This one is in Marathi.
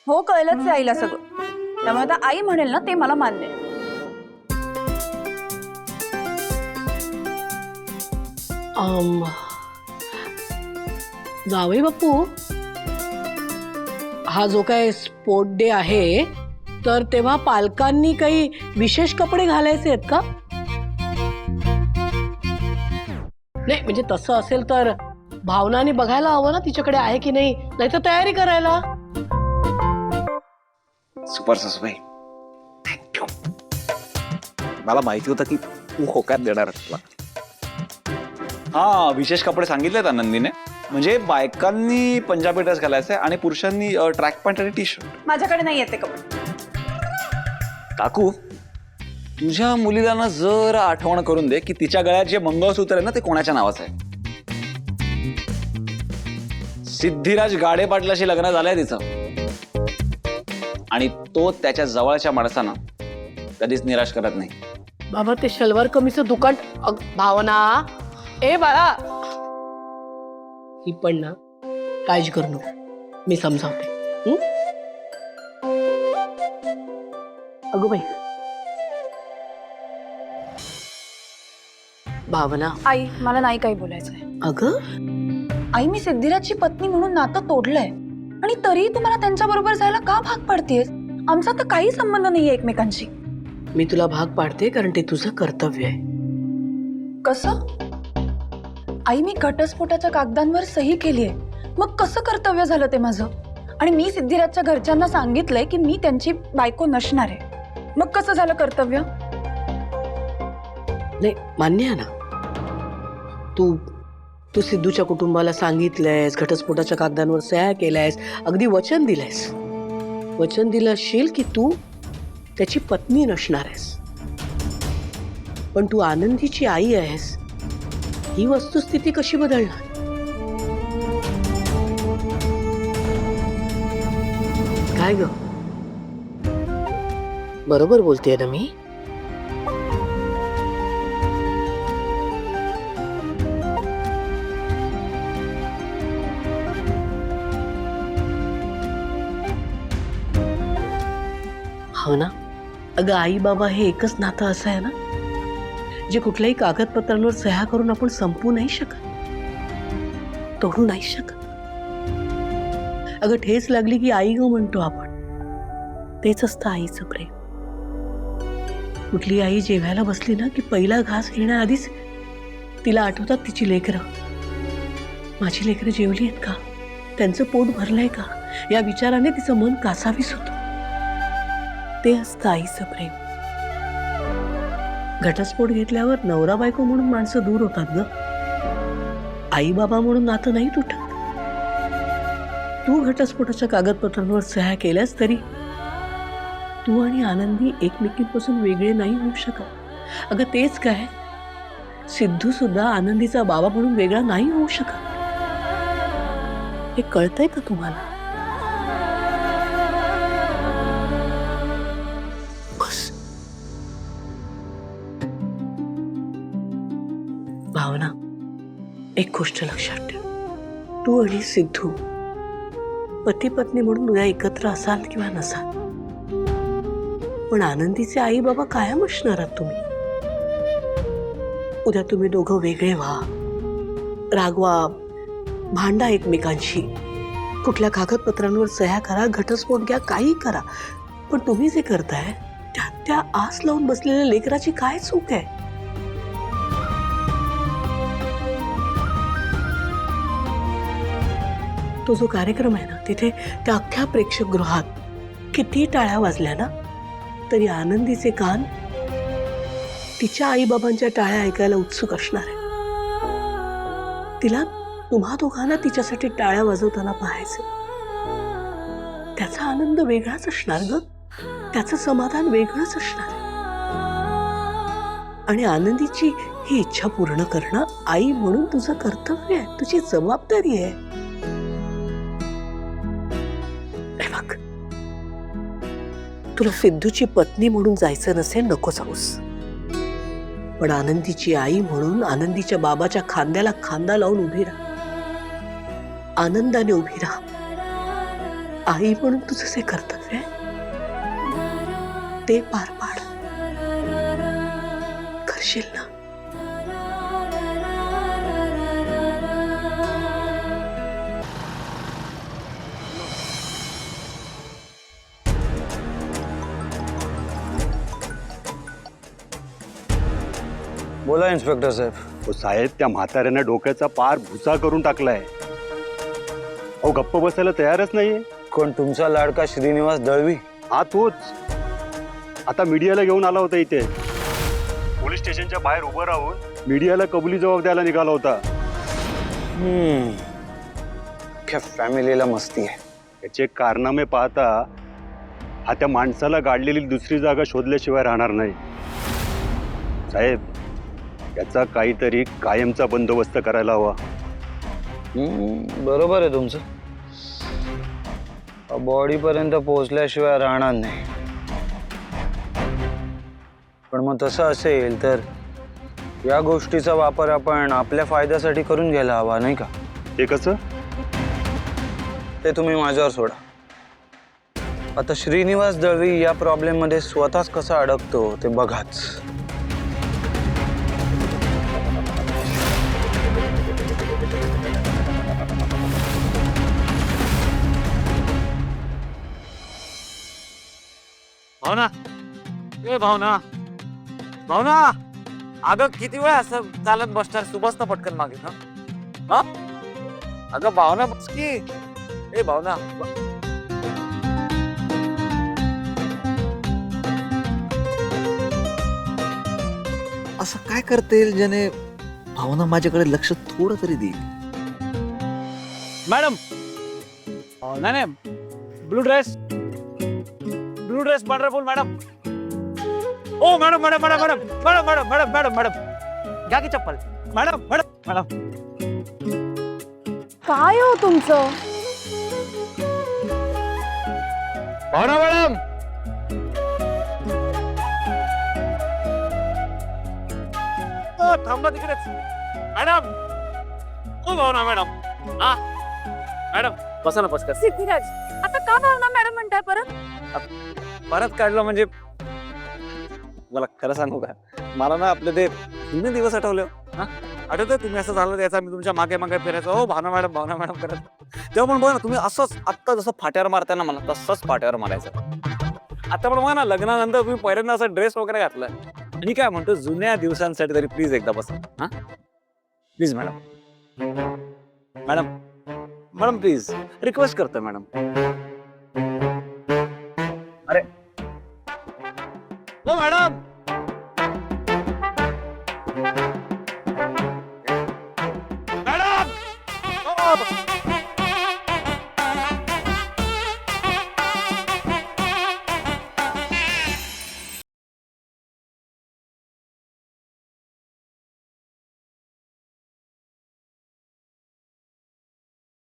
हो, कळलंच आहे आईला सगळं. त्यामुळे आता आई म्हणेल ना ते मला मान्य आहे. जावई बापू, हा जो काय स्पोर्ट डे आहे तर तेव्हा पालकांनी काही विशेष कपडे घालायचे आहेत का? नाही म्हणजे तसं असेल तर भावनाने बघायला हवं ना तिच्याकडे आहे की नाही, नाहीतर तयारी करायला. सुपर सासूबाई, थँक्यू. मला माहिती होतं की तू होकार देणार तुला. हा, विशेष कपडे सांगितलेत आनंदीने. म्हणजे बायकांनी पंजाबी ड्रेस घालायचा आणि पुरुषांनी ट्रॅक पॅन्ट आणि टी शर्ट. माझ्याकडे नाही येते कपडे. काकू, तुझ्या मुलीला ना जरा आठवण करून दे की तिच्या गळ्यात जे मंगळसूत्र आहे ना ते कोणाच्या नावाचं आहे. सिद्धिराज गाडे पाटलाशी लग्न झालंय तिचं, आणि तो त्याच्या जवळच्या माणसांना कधीच निराश करत नाही. बाबा ते शलवार कमीचं दुकान. भावना, ए बाळा, ही पण ना काळजी करू नको, मी समजावते. अगं बाई, भावना. आई, मला नाही काही बोलायचंय. अगं आई, मी सिद्धिराजची पत्नी म्हणून नातं तोडलंय आणि तरीही तुम्हाला त्यांच्या बरोबर जायला का भाग पाडतेस? आमचा तर काही संबंध नाहीये एकमेकांशी. मी तुला भाग पाडते कारण ते तुझं कर्तव्य आहे. कसं? आई, मी घटस्फोटाच्या कागदांवर सही केलीये, मग कसं कर्तव्य झालं ते माझं? आणि मी सिद्धिराजच्या घरच्यांना सांगितलंय की मी त्यांची बायको नसणार आहे, मग कसं झालं कर्तव्य? नाही, मान्य आहे ना, तू सिद्धूच्या कुटुंबाला सांगितलंयस, घटस्फोटाच्या कागदांवर सह्या केल्यास, अगदी वचन दिलंयस. वचन दिलं असशील की तू त्याची पत्नी नसणार आहेस, पण तू आनंदीची आई आहेस. ही वस्तुस्थिती कशी बदलणार? काय ग, बरोबर बोलतेय ना मी? हो ना. अगं, आई बाबा हे एकच नातं असं आहे ना जे कुठल्याही कागदपत्रांवर सह्या करून आपण संपवू नाही शकत, तोडू नाही शकत. अगं, ठेच लागली की आई गं म्हणतो आपण, तेच असतं आईचं प्रेम. कुठली आई जेवायला बसली ना की पहिला घास घेण्याआधीच तिला आठवतात तिची लेकरं. माझी लेकरं जेवली आहेत का, त्यांचं पोट भरलंय का, या विचाराने तिचं मन कासावीस होतं. ते असतं आईचं प्रेम. घटस्फोट घेतल्यावर नवरा बायको म्हणून माणसं दूर होतात ग, आई बाबा म्हणून नातं नाही तुटत. तू घटस्फोटाच्या कागदपत्रांवर सह्या केल्यास तरी तू आणि आनंदी एकमेकींपासून वेगळे नाही होऊ शकत. अगं, तेच काय, सिद्धू सुद्धा आनंदीचा बाबा म्हणून वेगळा नाही होऊ शकत. हे कळतंय का तुम्हाला? भावना, एक गोष्ट लक्षात ठेव, तू आणि सिद्धू पती पत्नी म्हणून उद्या एकत्र असाल किंवा नसाल, पण आनंदीचे आई बाबा कायम असणार आहात तुम्ही. उद्या तुम्ही दोघं वेगळे व्हा, रागवा, भांडा एकमेकांशी, कुठल्या कागदपत्रांवर सह्या करा, घटस्फोट घ्या, काही करा, पण तुम्ही जे करताय त्यात त्या आस लावून बसलेल्या लेकराची काय चूक आहे? तो जो कार्यक्रम आहे ना, तिथे त्या अख्ख्या प्रेक्षकगृहात किती टाळ्या वाजल्या ना तरी आनंदीचे कान तिच्या आईबाबांच्या टाळ्या ऐकायला उत्सुक असणार आहे. तिला तुम्हा दोघांना तिच्यासाठी टाळ्या वाजवताना पाहायचे. त्याचा आनंद वेगळाच असणार ग, त्याचं समाधान वेगळंच असणार आहे. आणि आनंदीची ही इच्छा पूर्ण करणं आई म्हणून तुझं कर्तव्य आहे, तुझी जबाबदारी आहे. बघ, तुला सिद्धूची पत्नी म्हणून जायचं नसेल, नको जाऊस, पण आनंदीची आई म्हणून आनंदीच्या बाबाच्या खांद्याला खांदा लावून उभी राहा, आनंदाने उभी राहा. आई म्हणून तुझं जे कर्तव्य आहे ते पार पाड. करशील ना? बोला इन्स्पेक्टर साहेब. हो साहेब, त्या म्हाताऱ्यानं डोक्याचा पार भुसा करून टाकलाय. अहो गप्प बसायला तयारच नाहीये. कोण? तुमचा लाडका श्रीनिवास दळवी? हा तोच. आता मीडियाला घेऊन आला होता इथे. पोलीस स्टेशनच्या बाहेर उभं राहून मीडियाला कबुली जबाब द्यायला निघाला होता. अख्ख्या फॅमिलीला मस्ती आहे. याचे कारनामे पाहता हा त्या माणसाला गाडलेली दुसरी जागा शोधल्याशिवाय राहणार नाही. साहेब, याचा काहीतरी कायमचा बंदोबस्त करायला हवा. बरोबर आहे तुमचं. बॉडी पर्यंत पोहोचल्याशिवाय राहणार नाही. पण मग तसं असेल तर या गोष्टीचा वापर आपण आपल्या फायद्यासाठी करून घ्यायला हवा, नाही का? ते कसं? ते तुम्ही माझ्यावर सोडा. आता श्रीनिवास दळवी या प्रॉब्लेम मध्ये स्वतःच कसा अडकतो ते बघाच. भावना, ए भावना, भावना, अगं किती वेळ असं चालत बसणार? सुबस ना पटकन मागे. हा अगं भावना, बस की. ए भावना, असं काय करता येईल ज्याने भावना माझ्याकडे लक्ष थोडं तरी देईल? मॅडम. नाही नाही, blue dress, blue dress wonderful madam. ओ madam madam madam madam madam madam madam madam madam घ्या की चप्पल. Madam madam madam. काय हो तुमचं? भावना मॅडम. थांबा तिकडेच. मॅडम. ओ भावना मॅडम. हा मॅडम, बसा ना बसका. सिद्धिराज, आता का भावना मॅडम म्हणताय परत? परत काढलं म्हणजे मला खरं सांगू का, मला ना आपले ते जुने दिवस आठवले. हा आठवतंय तुम्ही असं झालं त्याचा मी तुमच्या मागे मागे फिरायचो. हो भावना मॅडम करत. तेव्हा पण बघा ना, तुम्ही असंच आत्ता जसं फाट्यावर मारताय ना मला, तसंच फाट्यावर मारायचं. आता पण बघा ना, लग्नानंतर तुम्ही पहिल्यांदा असं ड्रेस वगैरे घातलाय. आणि काय म्हणतो, जुन्या दिवसांसाठी तरी प्लीज एकदा बसा. हा please madam. Madam madam please request करतोय मॅडम. अरे हो मॅडम. मॅडम.